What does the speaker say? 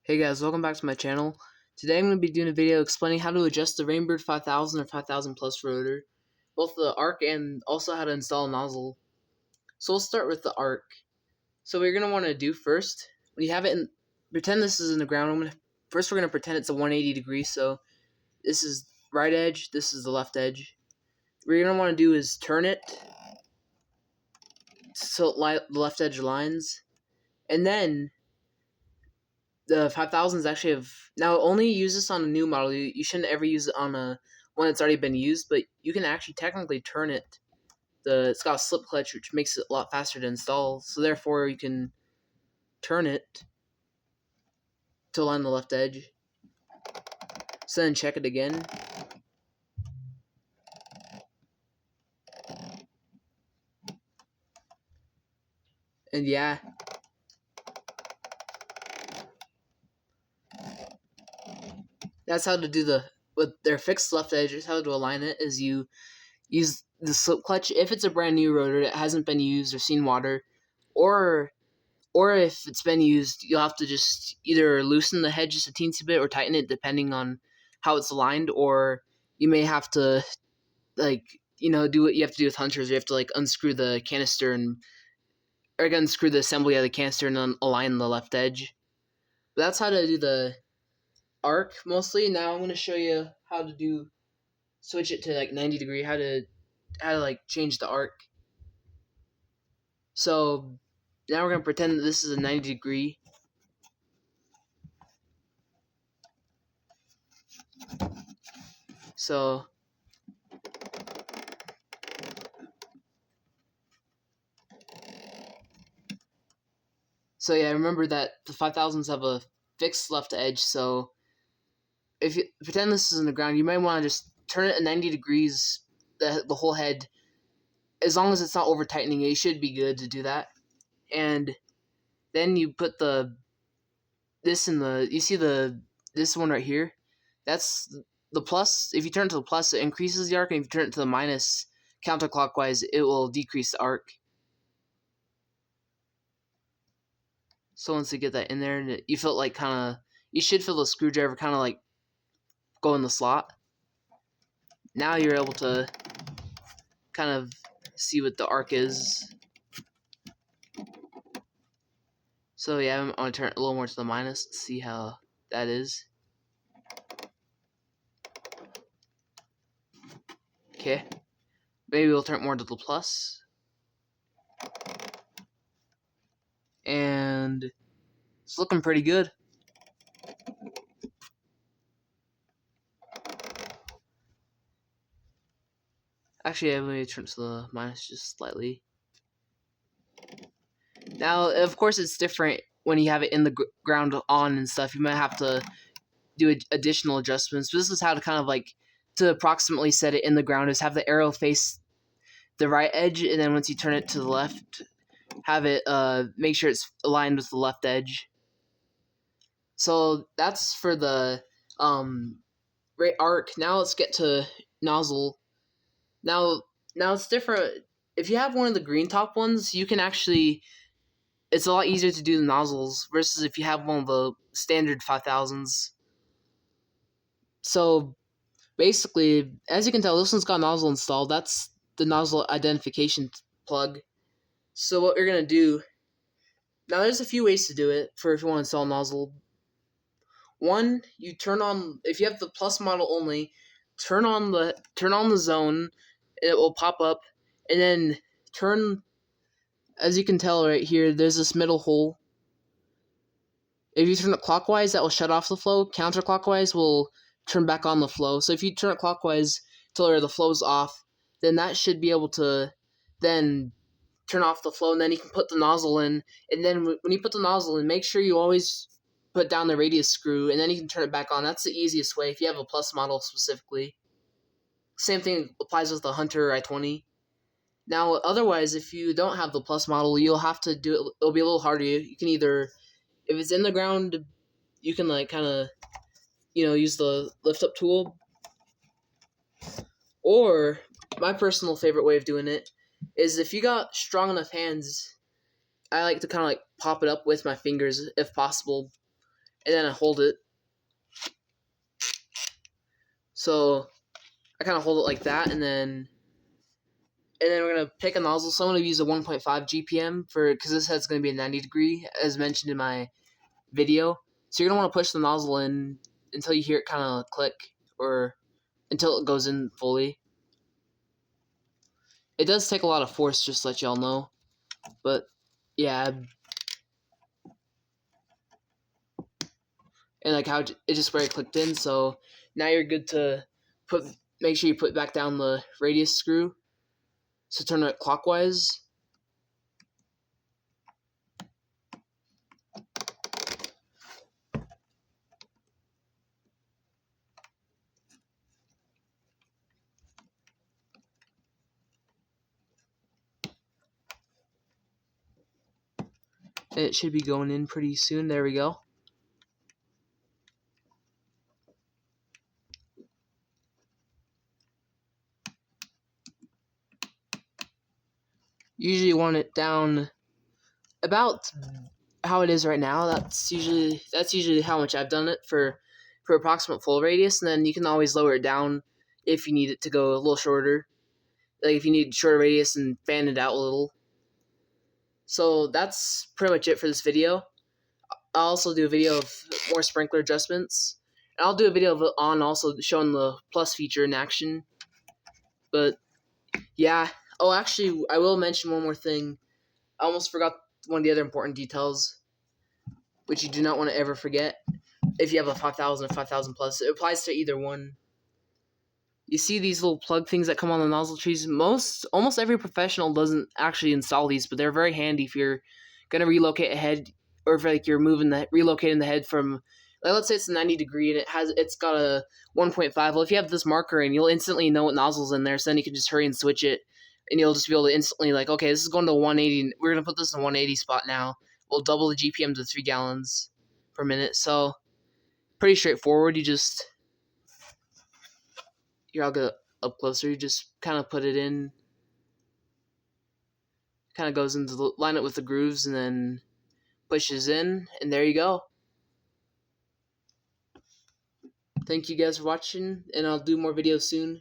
Hey guys, welcome back to my channel. Today I'm going to be doing a video explaining how to adjust the Rainbird 5000 or 5000 Plus rotor, both the arc and also how to install a nozzle. So we'll start with the arc. So what you're going to want to do first, when you have it in, pretend this is in the ground. First we're going to pretend it's a 180 degrees, so this is right edge, this is the left edge. What you're going to want to do is turn it so the left edge lines, and then the 5000s actually have now only use this on a new model. You shouldn't ever use it on a one that's already been used, but you can actually technically turn it. It's got a slip clutch, which makes it a lot faster to install. So therefore, you can turn it to align the left edge. So then check it again. And yeah, that's how to do with their fixed left edge. Is how to align it is you use the slip clutch if it's a brand new rotor that hasn't been used or seen water, or if it's been used, you'll have to just either loosen the head just a teensy bit or tighten it depending on how it's aligned, or you may have to do what you have to do with hunters. You have to unscrew the canister or unscrew the assembly of the canister and then align the left edge. But that's how to do the arc mostly. Now I'm going to show you how to switch it to 90 degree, how to change the arc. So now we're going to pretend that this is a 90 degree. So yeah, remember that the 5000s have a fixed left edge. So if you pretend this is in the ground, you might want to just turn it at 90 degrees, the whole head. As long as it's not over tightening, it should be good to do that. And then you put this one right here. That's the plus. If you turn it to the plus, it increases the arc, and if you turn it to the minus counterclockwise, it will decrease the arc. So once you get that in there, and you feel you should feel the screwdriver kind of go in the slot. Now you're able to kind of see what the arc is. So yeah, I'm going to turn it a little more to the minus to see how that is. Okay, maybe we'll turn it more to the plus. And it's looking pretty good. Actually, I'm going to turn it to the minus just slightly. Now, of course, it's different when you have it in the ground on and stuff. You might have to do additional adjustments. But this is how to to approximately set it in the ground, is have the arrow face the right edge, and then once you turn it to the left, have it make sure it's aligned with the left edge. So that's for the arc. Now let's get to nozzle. Now it's different. If you have one of the green top ones, you can actually, it's a lot easier to do the nozzles versus if you have one of the standard 5000s. So basically, as you can tell, this one's got nozzle installed. That's the nozzle identification plug. So what you're going to do, now there's a few ways to do it for if you want to install nozzle. One, you turn on, if you have the plus model only, turn on the zone, it will pop up, and then turn, as you can tell right here, there's this middle hole. If you turn it clockwise, that will shut off the flow. Counterclockwise will turn back on the flow. So if you turn it clockwise till the flow's off, then that should be able to then turn off the flow, and then you can put the nozzle in. And then when you put the nozzle in, make sure you always put down the radius screw, and then you can turn it back on. That's the easiest way if you have a plus model specifically. Same thing applies with the Hunter i20. Now, otherwise, if you don't have the plus model, you'll have to do it. It'll be a little harder. You can either, if it's in the ground, you can use the lift up tool. Or my personal favorite way of doing it is if you got strong enough hands, I like to pop it up with my fingers if possible. and then I hold it. So I kind of hold it like that, and then we're gonna pick a nozzle. So I'm gonna use a 1.5 GPM because this head's gonna be a 90 degree, as mentioned in my video. So you're gonna want to push the nozzle in until you hear it kind of click, or until it goes in fully. It does take a lot of force, just to let y'all know. But yeah, and like how it just where it clicked in. So now you're good to make sure you put back down the radius screw. So turn it clockwise. And it should be going in pretty soon. There we go. Usually want it down about how it is right now. That's usually how much I've done it for approximate full radius, and then you can always lower it down if you need it to go a little shorter. Like if you need shorter radius and fan it out a little. So that's pretty much it for this video. I'll also do a video of more sprinkler adjustments. And I'll do a video of it on also showing the plus feature in action. But yeah. Oh, actually, I will mention one more thing. I almost forgot one of the other important details, which you do not want to ever forget. If you have a 5000 or 5000 plus, it applies to either one. You see these little plug things that come on the nozzle trees? Almost every professional doesn't actually install these, but they're very handy if you're gonna relocate a head, or if like you're relocating the head from, like, let's say it's a 90 degree and it's got a 1.5. Well, if you have this marker and you'll instantly know what nozzle's in there, so then you can just hurry and switch it, and you'll just be able to instantly, like, okay, this is going to 180. We're gonna put this in a 180 spot now. We'll double the GPM to 3 gallons per minute. So pretty straightforward. Here, I'll get up closer. You just kind of put it in, kind of goes into line it with the grooves, and then pushes in, and there you go. Thank you guys for watching, and I'll do more videos soon.